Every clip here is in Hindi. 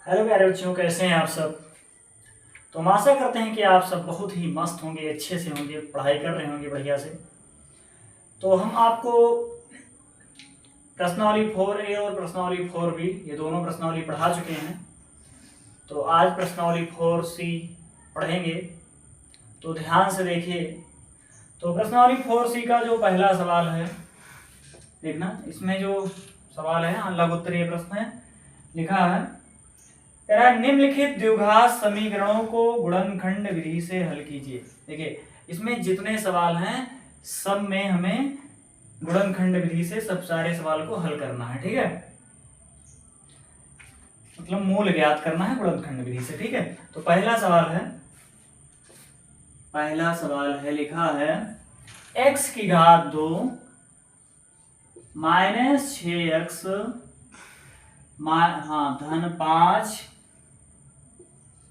हेलो प्यारे बच्चों, कैसे हैं आप सब। तो हम आशा करते हैं कि आप सब बहुत ही मस्त होंगे, अच्छे से होंगे, पढ़ाई कर रहे होंगे बढ़िया से। तो हम आपको प्रश्नावली 4A और प्रश्नावली 4B ये दोनों प्रश्नावली पढ़ा चुके हैं। तो आज प्रश्नावली 4C पढ़ेंगे, तो ध्यान से देखिए। तो प्रश्नावली 4C का जो पहला सवाल है, देखना इसमें जो सवाल है लघु उत्तरीय प्रश्न है, लिखा है निम्नलिखित द्विघात समीकरणों को गुणनखंड विधि से हल कीजिए। देखिए इसमें जितने सवाल हैं सब में हमें गुणनखंड विधि से सब सारे सवाल को हल करना है, ठीक है। मतलब मूल ज्ञात करना है गुणनखंड विधि से, ठीक है। तो पहला सवाल है लिखा है x की घात 2 माइनस 6x धन 5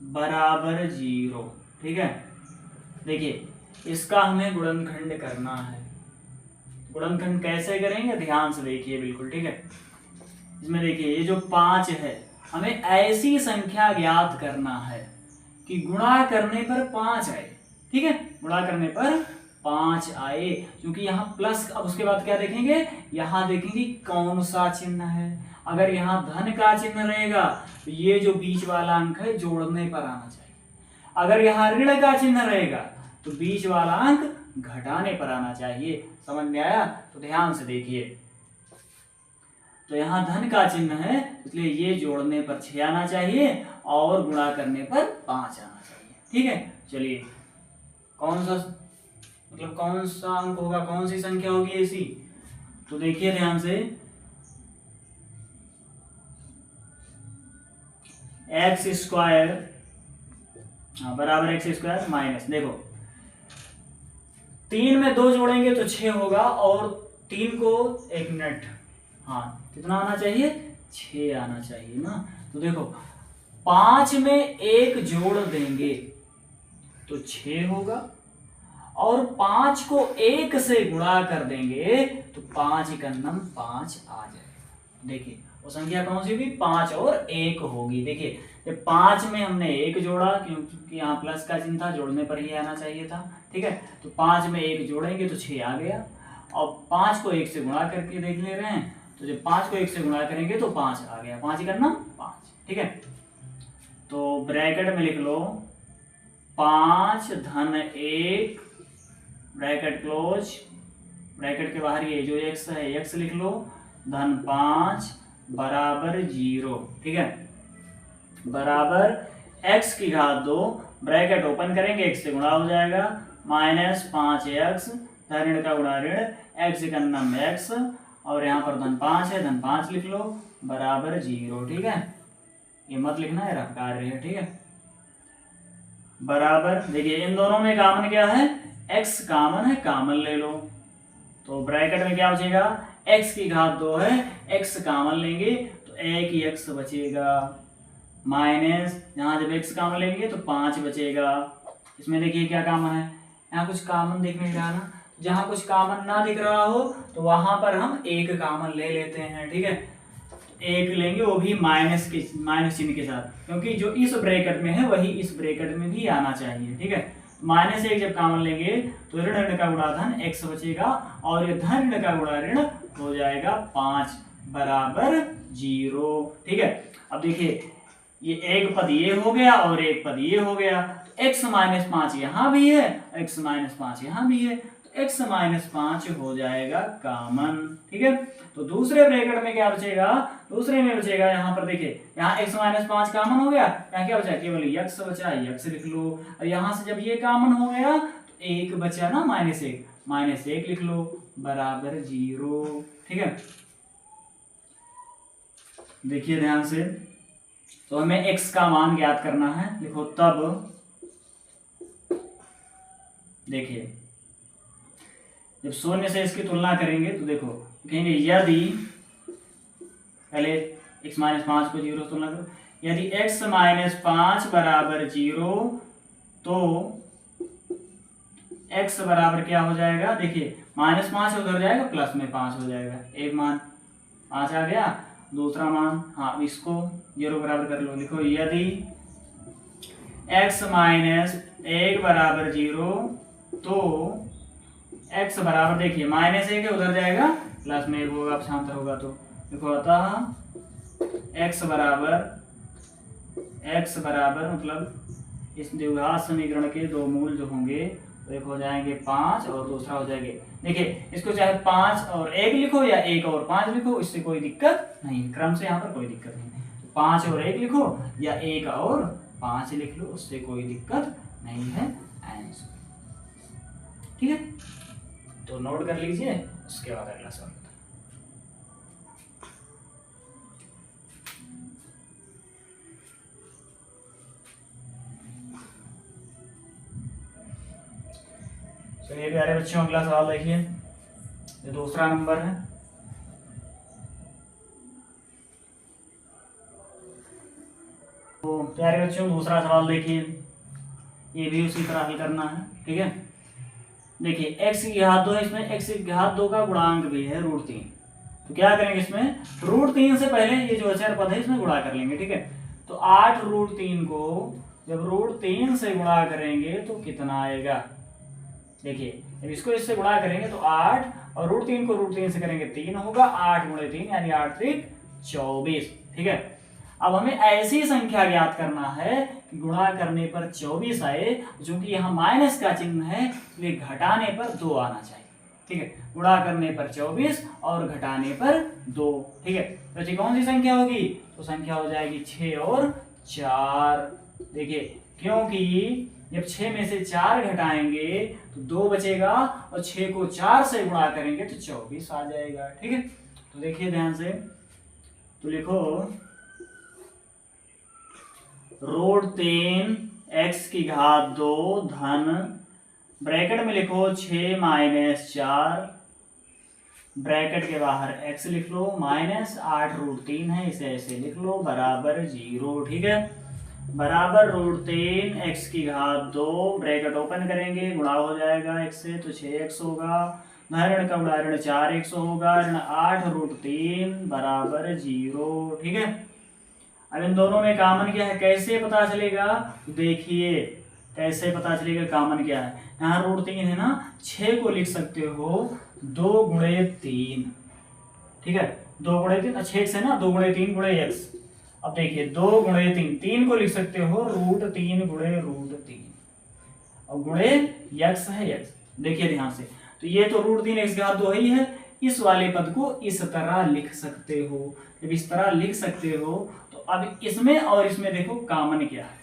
बराबर 0, ठीक है। देखिए इसका हमें गुणनखंड करना है। गुणनखंड कैसे करेंगे ध्यान से देखिए बिल्कुल, ठीक है। इसमें देखिए ये जो 5 है, हमें ऐसी संख्या ज्ञात करना है कि गुणा करने पर 5 आए, ठीक है। गुणा करने पर 5 आए, क्योंकि यहाँ प्लस। अब उसके बाद क्या देखेंगे, यहाँ देखेंगे कौन सा चिन्ह है। अगर यहाँ धन का चिन्ह रहेगा तो ये जो बीच वाला अंक है जोड़ने पर आना चाहिए। अगर यहाँ ऋण का चिन्ह रहेगा तो बीच वाला अंक घटाने पर आना चाहिए। समझ में आया? तो ध्यान से देखिए। तो यहाँ धन का चिन्ह है, इसलिए ये जोड़ने पर 6 आना चाहिए और गुणा करने पर 5 आना चाहिए, ठीक है। चलिए कौन सा अंक होगा, कौन सी संख्या होगी ऐसी। तो देखिए ध्यान से, एक्स स्क्वायर बराबर एक्स स्क्वायर माइनस, देखो 3 में 2 जोड़ेंगे तो 6 होगा, और 3 को 1 मिनट, कितना आना चाहिए, 6 आना चाहिए ना। तो देखो 5 में 1 जोड़ देंगे तो 6 होगा, और 5 को 1 से गुणा कर देंगे तो 5 का नम 5 आ जाएगा। देखिए वो संख्या कौन सी होगी, 5 और 1 होगी। देखिए जब 5 में हमने 1 जोड़ा, क्योंकि यहाँ प्लस का चिन्ह था, जोड़ने पर ही आना चाहिए था, ठीक है। तो 5 में 1 जोड़ेंगे तो 6 आ गया, और 5 को 1 से गुणा करके देख ले रहे हैं, तो जब 5 को 1 से गुणा करेंगे तो 5 आ गया, 5 का नम 5, ठीक है। तो ब्रैकेट में लिख लो 5 धन 1 ब्रैकेट क्लोज, ब्रैकेट के बाहर ये जो x है x लिख लो, धन 5 बराबर 0, ठीक है। बराबर x की घात 2 ब्रैकेट ओपन करेंगे, x से गुणा हो जाएगा, माइनस 5x ऋण का गुणा ऋण, x का नम x, और यहाँ पर धन 5 है, धन 5 लिख लो, बराबर 0, ठीक है। ये मत लिखना है, रफ कार्य है, ठीक है। बराबर देखिए इन दोनों में कॉमन क्या है, x कॉमन है, कॉमन ले लो। तो ब्रैकेट में क्या बचेगा, x की घात 2 है, x कॉमन लेंगे तो एक ही x बचेगा, माइनस यहाँ जब x कॉमन लेंगे तो 5 बचेगा। इसमें देखिए क्या कॉमन है, यहाँ कुछ कॉमन दिख नहीं रहा ना, जहाँ कुछ कॉमन ना दिख रहा हो तो वहां पर हम एक कॉमन ले लेते हैं, ठीक है। एक लेंगे, वो भी माइनस चिन्ह के साथ, क्योंकि जो इस ब्रैकेट में है वही इस ब्रैकेट में भी आना चाहिए, ठीक है। -1 जब कॉमन लेंगे तो ऋण का गुणा धन x बचेगा, और ये धन ऋण का गुणा ऋण हो जाएगा 5 बराबर 0, ठीक है। अब देखिए ये एक पद ये हो गया और एक पद ये हो गया, तो x माइनस 5 यहाँ भी है, x माइनस 5 यहाँ भी है, तो x माइनस 5 हो जाएगा कॉमन, ठीक है। तो दूसरे ब्रैकेट में क्या बचेगा, दूसरे में बचेगा यहाँ पर देखिए, यहाँ x माइनस 5 कॉमन हो गया, यहाँ क्या बचा, केवल x बचा, x लिख लो, और यहाँ से जब ये कॉमन हो गया तो एक बचा ना, -1 लिख लो, बराबर 0, ठीक है। देखिए ध्यान से, तो हमें x का मान ज्ञात करना है, लिखो तब देखिए जब 0 से इसकी तुलना करेंगे तो देखो कहेंगे यदि, पहले x माइनस 5 को 0 से तुलना करो, यदि x माइनस 5 बराबर 0 तो x बराबर क्या हो जाएगा, देखिए -5 उधर जाएगा, प्लस में 5 हो जाएगा, एक मान 5 आ गया, दूसरा मान, हाँ इसको 0 बराबर कर लो। लिखो यदि x माइनस 1 बराबर 0 तो x बराबर, देखिए माइनस 1 उधर जाएगा, प्लस में 1 होगा, पक्षांतर होगा तो देखो अतः x बराबर मतलब इस द्विघात समीकरण के दो मूल जो होंगे तो एक हो जाएंगे 5 और दूसरा हो जाएंगे, देखिए इसको चाहे 5 और 1 लिखो या 1 और 5 लिखो, इससे कोई दिक्कत नहीं है, क्रम से यहाँ पर कोई दिक्कत नहीं है। 5 और 1 लिखो या 1 और 5 लिख लो, उससे कोई दिक्कत नहीं है। आंसर ठीक है, तो नोट कर लीजिए, उसके बाद अगला सवाल। चलिए प्यारे बच्चों, अगला सवाल देखिए, ये दूसरा नंबर है। तो प्यारे बच्चों दूसरा सवाल देखिए, ये भी उसी तरह हल करना है। ठीक है, देखिए x की घात 2 है, इसमें x की घात 2 का गुणांक भी है √3, तो क्या करेंगे इसमें √3 से पहले ये जो अचर पद है इसमें गुणा कर लेंगे। ठीक है, तो 8 √3 को जब √3 से गुणा करेंगे तो कितना आएगा, देखिए जब इसको इससे गुणा करेंगे तो 8 और √3 को √3 से करेंगे 3 होगा, 8 × 3 यानी 8 × 24। ठीक है, अब हमें ऐसी संख्या ज्ञात करना है कि गुणा करने पर 24 आए, जो कि यहाँ माइनस का चिन्ह है इसलिए घटाने पर 2 आना चाहिए। ठीक है, गुणा करने पर 24 और घटाने पर 2। ठीक है, तो ये कौन सी संख्या होगी, तो संख्या हो जाएगी 6 और 4। देखिए क्योंकि जब 6 में से 4 घटाएंगे तो 2 बचेगा और 6 को 4 से गुणा करेंगे तो 24 आ जाएगा। ठीक है, तो देखिए ध्यान से, तो लिखो √3 x की घात 2 धन ब्रैकेट में लिखो 6 - 4, ब्रैकेट के बाहर x लिख लो, -8 √3 है इसे ऐसे लिख लो, बराबर 0। ठीक है, बराबर √3 x की घात 2, ब्रैकेट ओपन करेंगे, गुणा हो जाएगा x से तो 6x होगा, ऋण का गुणा ऋण 4x होगा, ऋण 8 √3 बराबर 0। ठीक है, अब इन दोनों में कॉमन क्या है, कैसे पता चलेगा, देखिए कैसे पता चलेगा कॉमन क्या है। यहाँ √3 है ना, 6 को लिख सकते हो 2 × 3। ठीक है, 2 × 3 6 है ना, 2 × 3 × x। अब देखिए 2 × 3, 3 को लिख सकते हो √3 × √3 और गुणे x है x। देखिए ध्यान से, तो ये तो √3 x की घात 2 ही है, इस वाले पद को इस तरह लिख सकते हो। जब इस तरह लिख सकते हो तो अब इसमें और इसमें देखो कॉमन क्या है,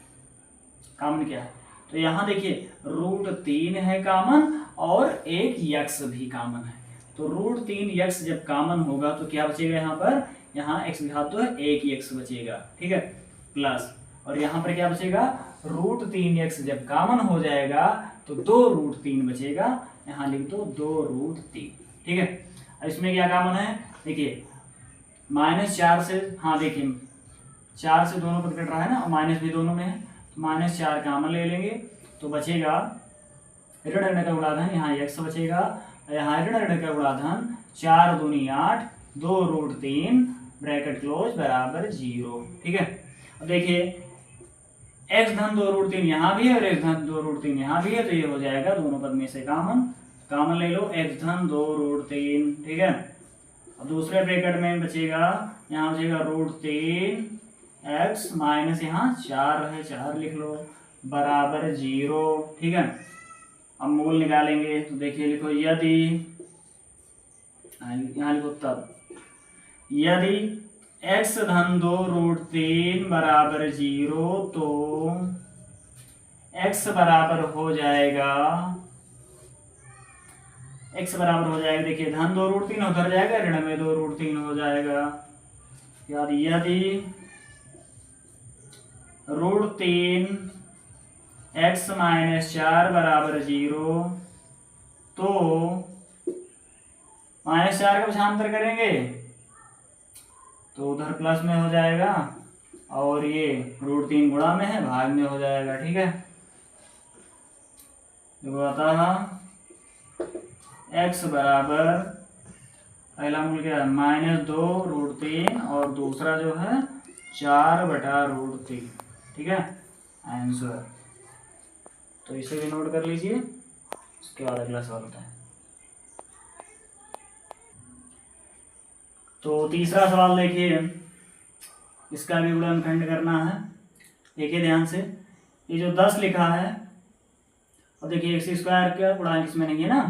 कॉमन क्या है, तो यहाँ देखिए √3 है कॉमन और एक x भी कॉमन है, तो √3x जब कॉमन होगा तो क्या बचेगा यहाँ पर, यहाँ x की घात 2 है, एक x बचेगा। ठीक है, प्लस और यहाँ पर क्या बचेगा, √3x जब कॉमन हो जाएगा तो 2 √3 बचेगा, यहाँ लिख दो 2 √3। ठीक है, अब इसमें क्या कॉमन है, देखिए -4 से, हाँ देखिए 4 से दोनों पद कट रहा है ना, और माइनस भी दोनों में है, तो -4 कॉमन ले लेंगे तो बचेगा ऋण ऋण का गुणाधन, यहाँ x बचेगा, यहाँ ऋण ऋण का गुणाधन 4 दूनी 8, 2 √3 ब्रैकेट क्लोज बराबर 0। ठीक है, अब देखिए x धन 2 √3 यहाँ भी है और x धन 2 √3 यहाँ भी है, तो ये हो जाएगा दोनों पद में से कॉमन ले लो, x धन 2 √3। ठीक है, अब दूसरे ब्रैकेट में बचेगा, यहाँ बचेगा √3x माइनस यहाँ 4 है, 4 लिख लो, बराबर 0। ठीक है, अब मूल निकालेंगे तो देखिए लिखो यदि, यहाँ लिखो तब, यदि x धन 2 √3 बराबर 0 तो x बराबर हो जाएगा, x बराबर हो जाएगा, देखिए धन 2 √3 उधर जाएगा, ऋण में 2 √3 हो जाएगा। याद, यदि √3 x - 4 बराबर 0 तो -4 का पक्षांतर करेंगे तो उधर प्लस में हो जाएगा, और ये √3 गुणा में है, भाग में हो जाएगा। ठीक है, तो अतः x बराबर पहला मूल क्या है -2√3 और दूसरा जो है 4/√3। ठीक है आंसर। तो इसे भी नोट कर लीजिए, उसके बाद अगला सवाल होता है। तो तीसरा सवाल देखिए, इसका भी गुणनखंड करना है। देखिए ध्यान से, ये जो 10 लिखा है, और देखिए x² का गुणांक इसमें नहीं है ना,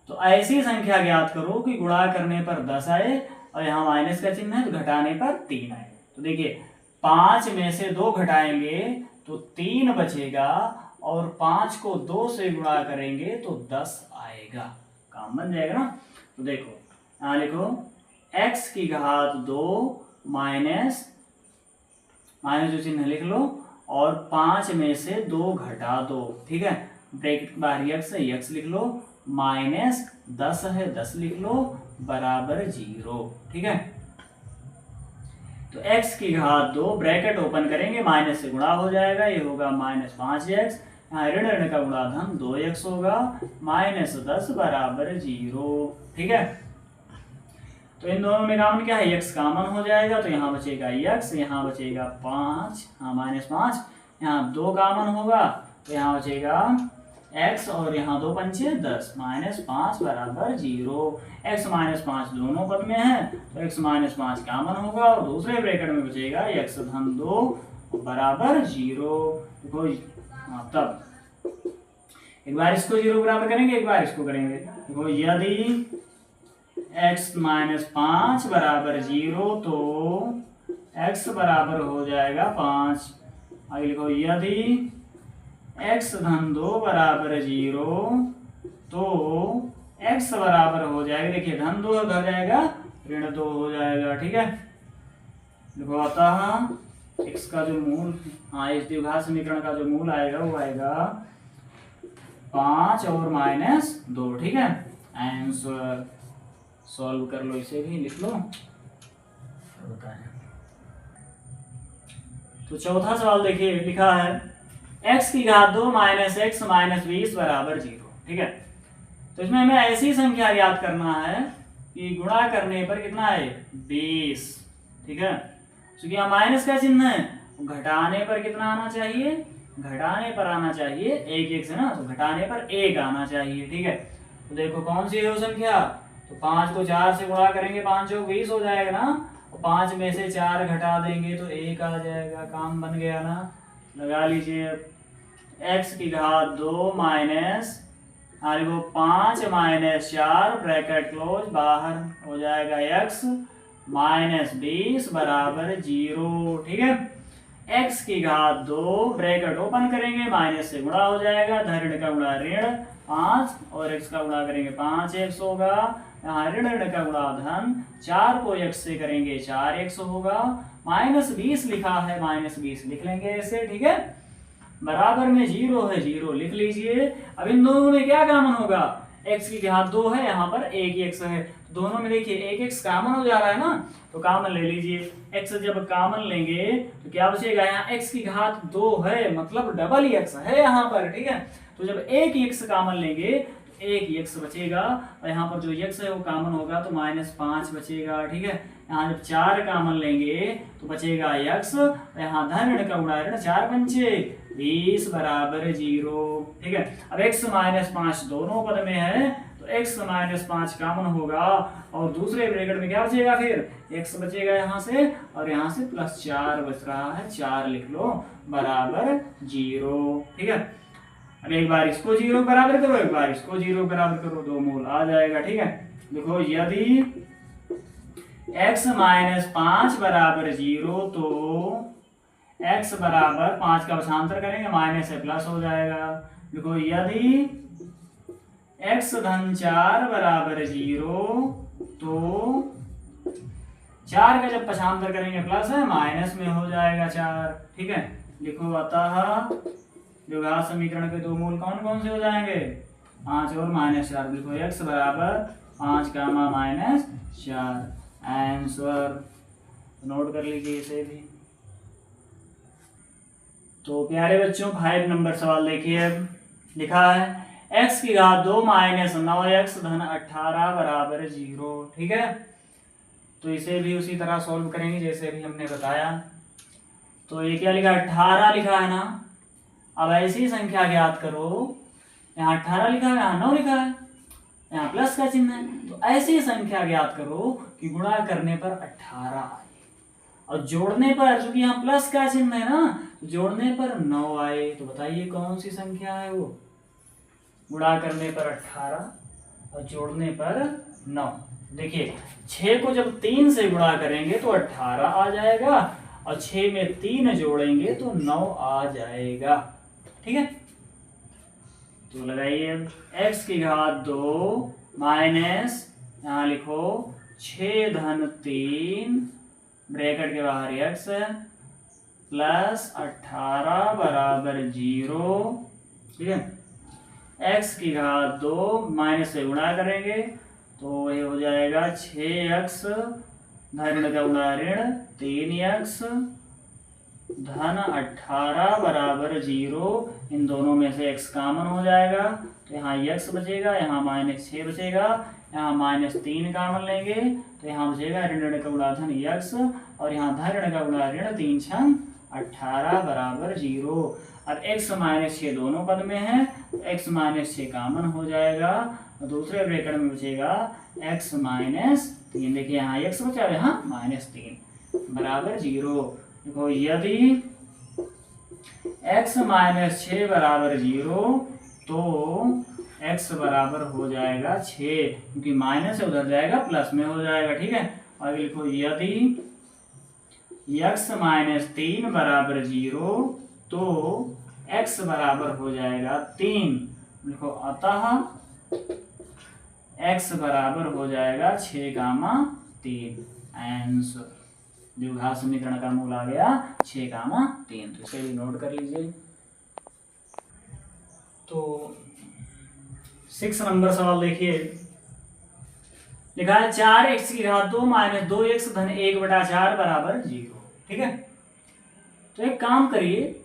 तो ऐसी संख्या ज्ञात करो कि गुणा करने पर 10 आए और यहाँ माइनस का चिन्ह है तो घटाने पर 3 आए। तो देखिए 5 में से 2 घटाएंगे तो 3 बचेगा, और 5 को 2 से गुणा करेंगे तो 10 आएगा, काम बन जाएगा ना। तो देखो यहाँ लिखो x⁻² माइनस जो चिन्ह लिख लो, और 5 में से 2 घटा दो। ठीक है, ब्रैकेट बाहर x है, x लिख लो, माइनस 10 है, 10 लिख लो, बराबर 0। ठीक है, तो x⁻² ब्रैकेट ओपन करेंगे, माइनस से गुणा हो जाएगा, ये होगा -5x, यहाँ ऋण ऋण का गुणाधन 2x होगा, -10 बराबर 0। ठीक है, तो इन दोनों में कॉमन क्या है, x कॉमन हो जाएगा, तो यहाँ बचेगा x, यहाँ बचेगा 5, हाँ -5, यहाँ 2 कॉमन होगा तो यहाँ बचेगा x, और यहाँ 2 पंचे 10, -5 बराबर 0। x -5 दोनों पद में है तो x -5 कॉमन होगा, और दूसरे ब्रैकेट में बचेगा x⁻² बराबर 0। तब एक बार इसको 0 बराबर करेंगे, एक बार इसको करेंगे। देखो यदि x -5 बराबर 0 तो x बराबर हो जाएगा 5। आगे लिखो यदि x⁻² बराबर 0 तो x बराबर हो जाएगा, देखिए धन 2 उधर जाएगा, ऋण 2 हो जाएगा। ठीक है, देखो अतः x का जो मूल, हाँ इस द्विघात समीकरण का जो मूल आएगा वो आएगा 5 और -2। ठीक है, आंसर सॉल्व कर लो, इसे भी लिख लो, बताएं। तो चौथा सवाल देखिए, लिखा है x⁻² माइनस x माइनस 20 बराबर 0। ठीक है, तो इसमें हमें ऐसी संख्या याद करना है कि गुणा करने पर कितना है 20। ठीक है, क्योंकि यहाँ माइनस का चिन्ह है, घटाने पर कितना आना चाहिए, घटाने पर आना चाहिए 1 से ना, तो घटाने पर 1 आना चाहिए। ठीक है, तो देखो कौन सी है वो संख्या, तो 5 को 4 से गुणा करेंगे, 5 चौक 20 हो जाएगा ना, और 5 में से 4 घटा देंगे तो 1 आ जाएगा, काम बन गया ना। लगा लीजिए x⁻² माइनस 5 - 4 ब्रैकेट क्लोज, बाहर हो जाएगा x माइनस 20 बराबर 0। ठीक है, x⁻² ब्रैकेट ओपन करेंगे, माइनस से गुणा हो जाएगा, धन का गुणा ऋण 5, और x का गुणा करेंगे 5x होगा, यहाँ ऋण ऋण का गुणा धन, 4 को x से करेंगे 4x होगा, -20 लिखा है, -20 लिख लेंगे ऐसे। ठीक है, बराबर में 0 है, 0 लिख लीजिए। अब इन दोनों में क्या कॉमन होगा, x⁻² है, यहाँ पर 1x है, दोनों में देखिए 1x कॉमन हो जा रहा है ना, तो कॉमन ले लीजिए। x जब कॉमन लेंगे तो क्या बचेगा, यहाँ x⁻² है, मतलब डबल x है यहाँ पर। ठीक है, तो जब 1x कॉमन लेंगे तो 1x बचेगा, और यहाँ पर जो x है वो कॉमन होगा तो -5 बचेगा। ठीक है, यहाँ जब 4 कॉमन लेंगे तो बचेगा x, यहाँ धन ऋण का गुणा ऋण, 4 पंचे 20 बराबर 0। ठीक है, अब x -5 दोनों पद में है तो x -5 कॉमन होगा, और दूसरे ब्रैकेट में क्या बचेगा, फिर x बचेगा यहाँ से, और यहाँ से +4 बच रहा है, 4 लिख लो, बराबर 0। ठीक है, अब एक बार इसको 0 बराबर करो, एक बार इसको 0 बराबर करो, 2 मूल आ जाएगा। ठीक है, देखो यदि x -5 बराबर 0 तो x बराबर 5 का भाषांतर करेंगे, माइनस से प्लस हो जाएगा। देखो यदि x⁻4 बराबर 0 तो 4 का जब भाषांतर करेंगे प्लस है, माइनस में हो जाएगा 4। ठीक है, लिखो अतः द्विघात समीकरण के 2 मूल कौन कौन से हो जाएंगे, 5 और -4। लिखो x बराबर 5 -4, आंसर नोट कर लीजिए इसे भी। तो प्यारे बच्चों 5 नंबर सवाल देखिए, लिखा है x की घात 2 माइनस 9x धन 18 बराबर 0। ठीक है, तो इसे भी उसी तरह सॉल्व करेंगे जैसे अभी हमने बताया। तो ये क्या लिखा, 18 लिखा है ना। अब ऐसी संख्या ज्ञात करो, यहाँ 18 लिखा है, यहाँ 9 लिखा है, यहाँ प्लस का चिन्ह है। तो ऐसी संख्या ज्ञात करो कि गुणा करने पर 18 आए और जोड़ने पर, चूंकि यहाँ प्लस का चिन्ह है ना, जोड़ने पर 9 आए। तो बताइए कौन सी संख्या है वो। गुणा करने पर 18 और जोड़ने पर 9। देखिए 6 को जब 3 से गुणा करेंगे तो 18 आ जाएगा और 6 में 3 जोड़ेंगे तो 9 आ जाएगा। ठीक है, तो लगाइए x की घात 2 माइनस, यहाँ लिखो 6 धन 3 ब्रैकेट के बाहर x प्लस 18 बराबर 0। ठीक है, x की घात 2 माइनस से गुणा करेंगे तो ये हो जाएगा 6x धन का गुणा ऋण 3x धन 18 बराबर 0। इन दोनों में से x कॉमन हो जाएगा तो यहाँ x बचेगा, यहाँ -6 बचेगा, यहाँ -3 कॉमन लेंगे तो यहाँ बचेगा ऋण का गुणा धन x और यहाँ धन ऋण का गुणा ऋण 3 छंग 18 बराबर 0। अब x -6 दोनों पद में है तो x -6 कॉमन हो जाएगा और दूसरे ब्रैकेट में बचेगा x -3। देखिए यहाँ x बचा है, यहाँ -3 बराबर 0। देखो यदि x -6 बराबर 0 तो x बराबर हो जाएगा 6, क्योंकि माइनस से उधर जाएगा प्लस में हो जाएगा। ठीक है, आगे लिखो यदि x -3 बराबर 0 तो x बराबर हो जाएगा 3। लिखो अतः x बराबर हो जाएगा 6,3। आंसर द्विघात समीकरण का मूल आ गया 6,3। तो इसे भी नोट कर लीजिए। तो 6 नंबर सवाल देखिए, लिखा है 4x की घात 2 माइनस 2x धन 1/4 बराबर 0। ठीक है, तो एक काम करिए,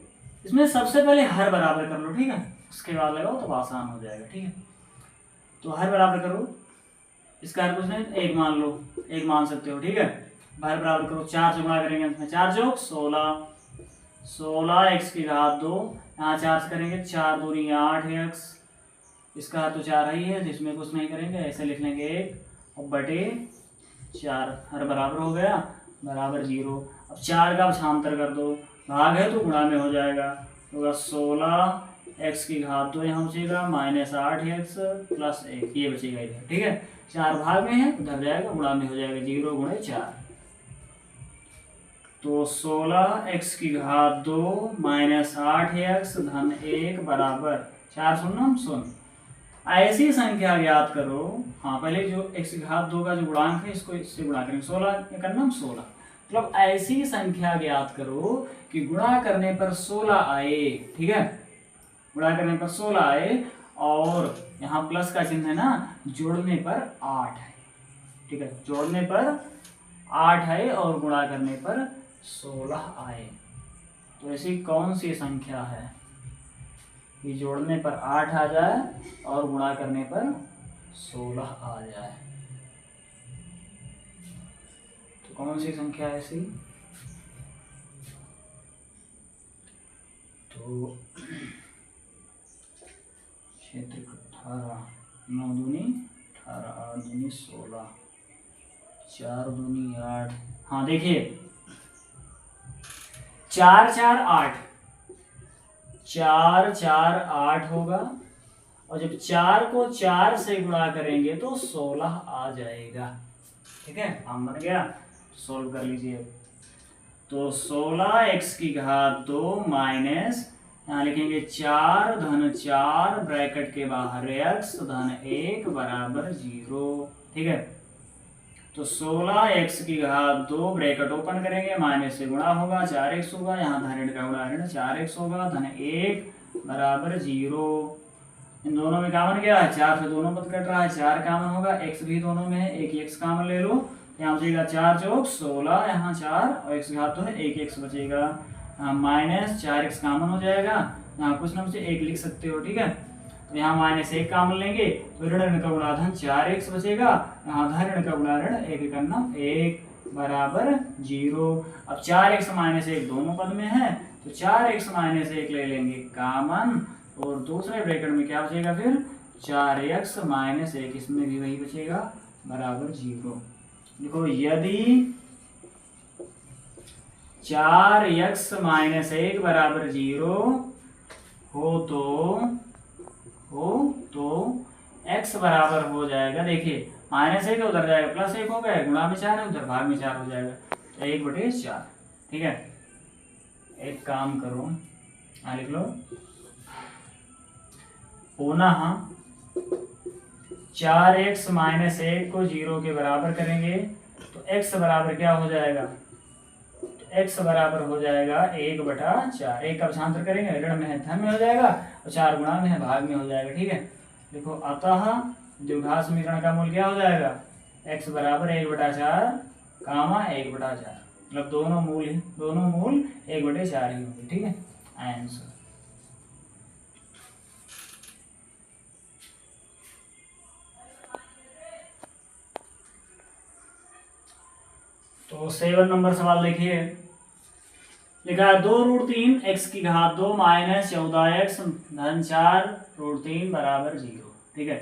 इसमें सबसे पहले हर बराबर कर लो। ठीक है, उसके बाद लगाओ तो आसान हो जाएगा। ठीक है, तो हर बराबर करो, इसका हर कुछ नहीं, 1 मान लो, 1 मान सकते हो। ठीक है, हर बराबर करो, 4 से गुणा करेंगे, 4 चौक 16, 16x की घात 2, यहाँ 4 से करेंगे 4 दूनी 8x, इसका हर तो 4 ही है, जिसमें कुछ नहीं करेंगे, ऐसे लिख लेंगे 1 और बटे 4, हर बराबर हो गया बराबर 0। अब 4 का भाषांतर कर दो, भाग है तो गुणा में हो जाएगा, होगा 16x की घात 2 यहाँ बचेगा -8x प्लस 1, ये बचेगा इधर। ठीक है, 4 भाग में है, उधर जाएगा गुणा में हो जाएगा, 0 गुणे 4। तो 16x की घात 2 -8x धन 1 बराबर 4 शून्य शून्य। ऐसी संख्या ज्ञात करो, हाँ पहले जो x की घात 2 का जो गुणांक है इसको इससे गुणा करेंगे, 16 का नाम 16। मतलब ऐसी संख्या ज्ञात करो कि गुणा करने पर 16 आए। ठीक है, गुणा करने पर 16 आए और यहाँ प्लस का चिन्ह है ना, जोड़ने पर 8 है। ठीक है, जोड़ने पर 8 है और गुणा करने पर 16 आए। तो ऐसी कौन सी संख्या है कि जोड़ने पर 8 आ जाए और गुणा करने पर 16 आ जाए? तो कौन सी संख्या है ऐसी? तो क्षेत्र 18, 9 दूनी 18, 8 दूनी 16, 4 दूनी 8। हाँ देखिए 4 4 8, 4 4 8 होगा और जब 4 को 4 से गुणा करेंगे तो 16 आ जाएगा। ठीक है, हम बन गया, सोल्व कर लीजिए। तो 16x की घात 2 माइनस, यहाँ लिखेंगे 4 धन 4 ब्रैकेट के बाहर x धन 1 बराबर 0। ठीक है, तो 16x की घात 2 ब्रैकेट ओपन करेंगे, माइनस से गुणा होगा 4x होगा, यहाँ धन ऋण का गुणा ऋण 4x होगा धन 1 बराबर 0। इन दोनों में कॉमन क्या है, 4 से दोनों पद कट रहा है, 4 कॉमन होगा, x भी दोनों में है, एक x कॉमन ले लो, यहाँ बचेगा 4 चौक 16, यहाँ 4 और x घात तो है, एक x बचेगा, माइनस 4x कॉमन हो जाएगा, यहाँ कुछ ना बचे 1 लिख सकते हो। ठीक है, तो यहाँ -1 कॉमन लेंगे तो ऋण का गुणा धन 4x बचेगा, यहाँ धन ऋण का गुणा ऋण 1 करना 1 बराबर 0। अब 4x - 1 दोनों पद में है तो 4x - 1 ले लेंगे कॉमन, और दूसरे ब्रैकेट में क्या बचेगा फिर 4x - 1, इसमें भी वही बचेगा बराबर 0। देखो यदि 4x - 1 बराबर 0 हो तो x बराबर हो जाएगा, देखिए -1 उधर जाएगा +1 हो गया, गुणा में 4 है उधर भाग में 4 हो जाएगा, 1/4। ठीक है, एक काम करो लिख लो, पुनः 4x - 1 को 0 के बराबर करेंगे तो x बराबर क्या हो जाएगा, तो x बराबर हो जाएगा 1/4। 1 का भाषांतर करेंगे, ऋण में है धन में हो जाएगा और 4 गुणा में है भाग में हो जाएगा। ठीक है, देखो अतः द्विघात समीकरण का मूल क्या हो जाएगा, x बराबर 1/4 कामा 1/4, मतलब दोनों मूल 1/4 ही होंगे। ठीक है, आंसर। तो 7 नंबर सवाल देखिए, लिखा है 2√3 x की घात 2 - 14x धन 4 √3 बराबर 0। ठीक है,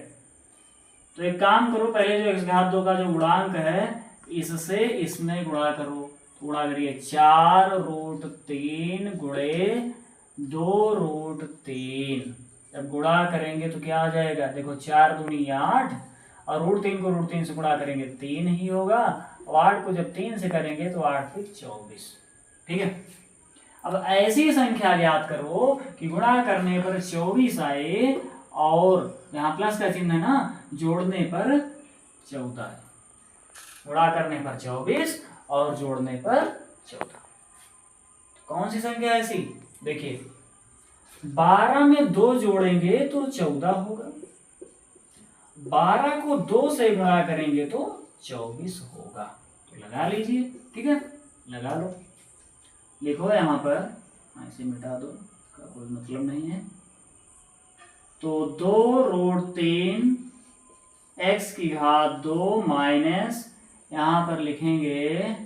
तो एक काम करो, पहले जो x घात 2 का जो गुणांक है इससे इसमें गुणा करो, तो गुणा करिए 4√3 गुणे 2√3, जब गुणा करेंगे तो क्या आ जाएगा, देखो 4 दूनी 8 और √3 को √3 से गुणा करेंगे 3 ही होगा, और 8 को जब 3 से करेंगे तो 8 फिर 24। ठीक है, अब ऐसी संख्या ज्ञात करो कि गुणा करने पर 24 आए और यहाँ प्लस का चिन्ह है ना, जोड़ने पर 14 है, गुणा करने पर 24 और जोड़ने पर 14। कौन सी संख्या ऐसी, देखिए 12 में 2 जोड़ेंगे तो 14 होगा, 12 को 2 से गुणा करेंगे तो 24 होगा, तो लगा लीजिए। ठीक है, लगा लो, लिखो यहाँ पर, ऐसे मिटा दो, का कोई मतलब नहीं है। तो 2√3 x की घात 2 माइनस यहाँ पर लिखेंगे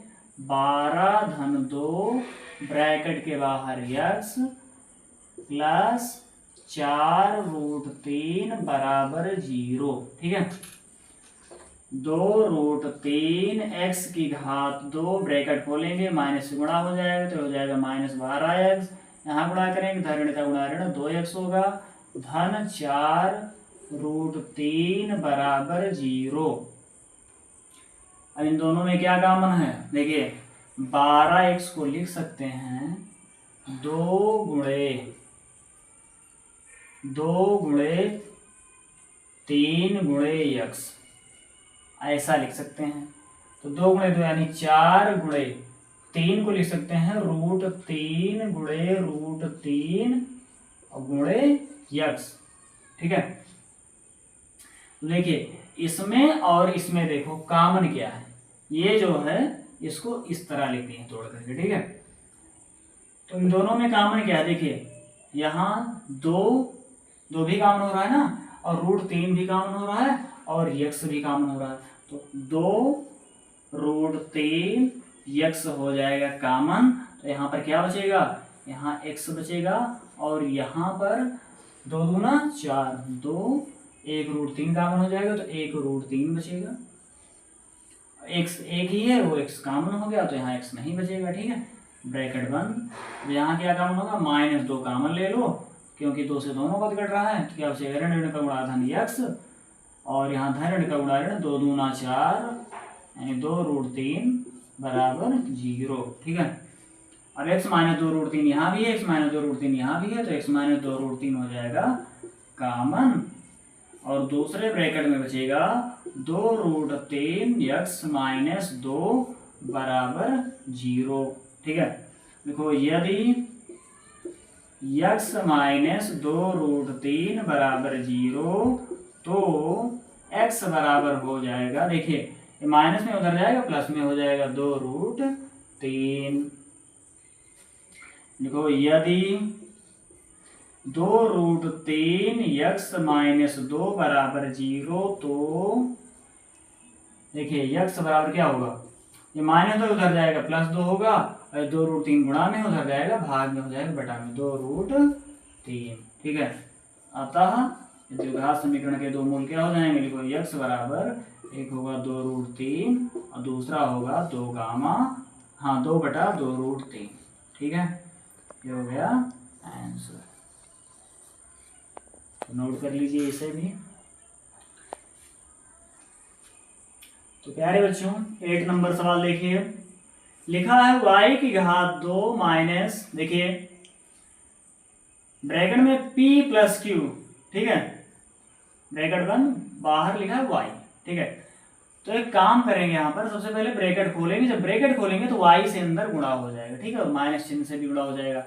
12 धन 2 ब्रैकेट के बाहर x प्लस 4√3 बराबर 0। ठीक है, 2√3 x की घात 2 ब्रैकेट खोलेंगे, माइनस से गुणा हो जाएगा तो हो जाएगा -12x, यहाँ गुणा करेंगे धन का गुणा ऋण 2x होगा, धन 4√3 बराबर 0। अब इन दोनों में क्या कॉमन है, देखिए 12x को लिख सकते हैं 2 गुणे 3 गुणे x, ऐसा लिख सकते हैं। तो 2 गुणे 2 यानी 4 गुणे 3 को लिख सकते हैं √3 गुणे √3 गुणे x। ठीक है, देखिए इसमें और इसमें देखो कॉमन क्या है, ये जो है इसको इस तरह लिखते हैं तोड़ करके। ठीक है, तो इन दोनों में कॉमन क्या है, देखिए यहाँ 2 भी कॉमन हो रहा है ना, और √3 भी कॉमन हो रहा है और x भी कॉमन हो रहा है, तो 2√3 x हो जाएगा कॉमन, तो यहाँ पर क्या बचेगा, यहाँ x बचेगा और यहाँ पर 2 दूना 4, 2 1 √3 कॉमन हो जाएगा तो 1 √3 बचेगा, x एक ही है वो x कॉमन हो गया तो यहाँ x नहीं बचेगा। ठीक है, ब्रैकेट बंद, यहाँ क्या कॉमन होगा -2 कॉमन ले लो क्योंकि 2 से दोनों पद कट रहा है, तो क्या बचेगा ऋण का गुणा धन x और यहाँ धन ऋण का गुणा ऋण 2 दूना 4 यानी 2√3 बराबर 0। ठीक है, और x - 2√3 यहाँ भी है, x - 2√3 यहाँ भी है, तो x - 2√3 हो जाएगा कॉमन, और दूसरे ब्रैकेट में बचेगा 2√3 x - 2 बराबर 0। ठीक है, देखो यदि x - 2√3 बराबर 0 तो x बराबर हो जाएगा, देखिए ये माइनस में उधर जाएगा प्लस में हो जाएगा 2√3। देखो यदि 2√3 x माइनस 2 बराबर 0। तो देखिए x बराबर क्या होगा, ये माइनस 2 उधर जाएगा प्लस 2 होगा, और 2√3 गुणा में उधर जाएगा भाग में हो जाएगा बटा में 2√3। ठीक है, अतः द्विघात समीकरण के दो मूल क्या हो जाएंगे, लिखो x बराबर एक होगा 2√3 और दूसरा होगा 2 गामा, हाँ 2 बटा 2√3। ठीक है, ये हो गया आंसर। तो नोट कर लीजिए इसे भी। तो प्यारे बच्चों 8 नंबर सवाल देखिए, लिखा है y की घात 2 माइनस, देखिए ब्रैकेट में p प्लस q, ठीक है, ब्रैकेट बंद, बाहर लिखा है y। ठीक है, तो एक काम करेंगे यहाँ पर, सबसे पहले ब्रैकेट खोलेंगे, जब ब्रैकेट खोलेंगे तो y से अंदर गुणा हो जाएगा। ठीक है, माइनस चिन्ह से भी गुणा हो जाएगा,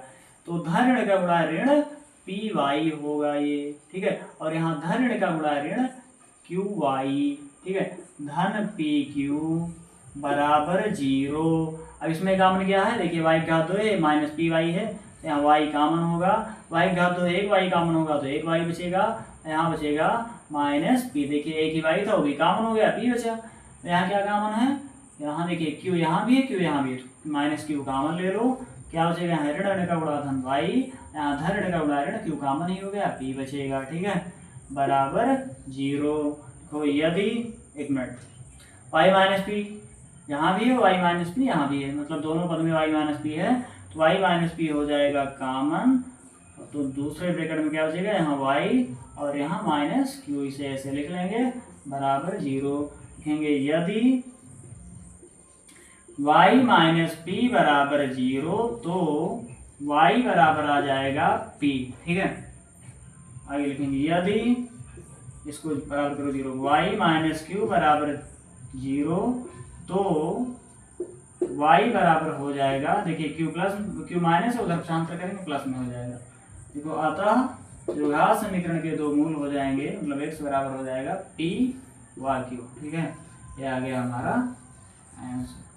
तो धन ऋण का गुणा ऋण py होगा ये। ठीक है, और यहाँ धन ऋण का गुणा ऋण qy। ठीक है, धन pq बराबर 0। अब इसमें कॉमन क्या है, देखिए y घात 2 है माइनस py है, यहाँ y कॉमन होगा, y घात 2 एक y कॉमन होगा तो एक y बचेगा, यहाँ बचेगा माइनस p। देखिए एक ही y था वो भी कॉमन हो गया, p बचा। यहाँ क्या कॉमन है, यहाँ देखिए q यहाँ भी है q यहाँ भी है, माइनस q कॉमन ले लो, क्या बचेगा, यहाँ ऋण ऋण का गुणा धन y, यहाँ धन ऋण का गुणा ऋण, q कॉमन ही हो गया, p बचेगा। ठीक है, बराबर 0। तो यदि एक मिनट y माइनस पी यहाँ भी है, y माइनस पी यहाँ भी है, मतलब दोनों पद में y माइनस पी है, तो y माइनस पी हो जाएगा कॉमन, तो दूसरे ब्रैकेट में क्या बचेगा, यहाँ y और यहाँ माइनस q, इसे ऐसे लिख लेंगे बराबर 0। लिखेंगे यदि y माइनस पी बराबर 0 तो y बराबर आ जाएगा p। ठीक है, आगे लिखेंगे यदि, इसको बराबर करो 0, y माइनस क्यू बराबर 0 तो y बराबर हो जाएगा, देखिए q प्लस q माइनस उधर पक्षांतर करेंगे प्लस में हो जाएगा। देखो अतः द्विघात समीकरण के दो मूल हो जाएंगे, मतलब x बराबर हो जाएगा p y q। ठीक है, ये आ गया हमारा आंसर।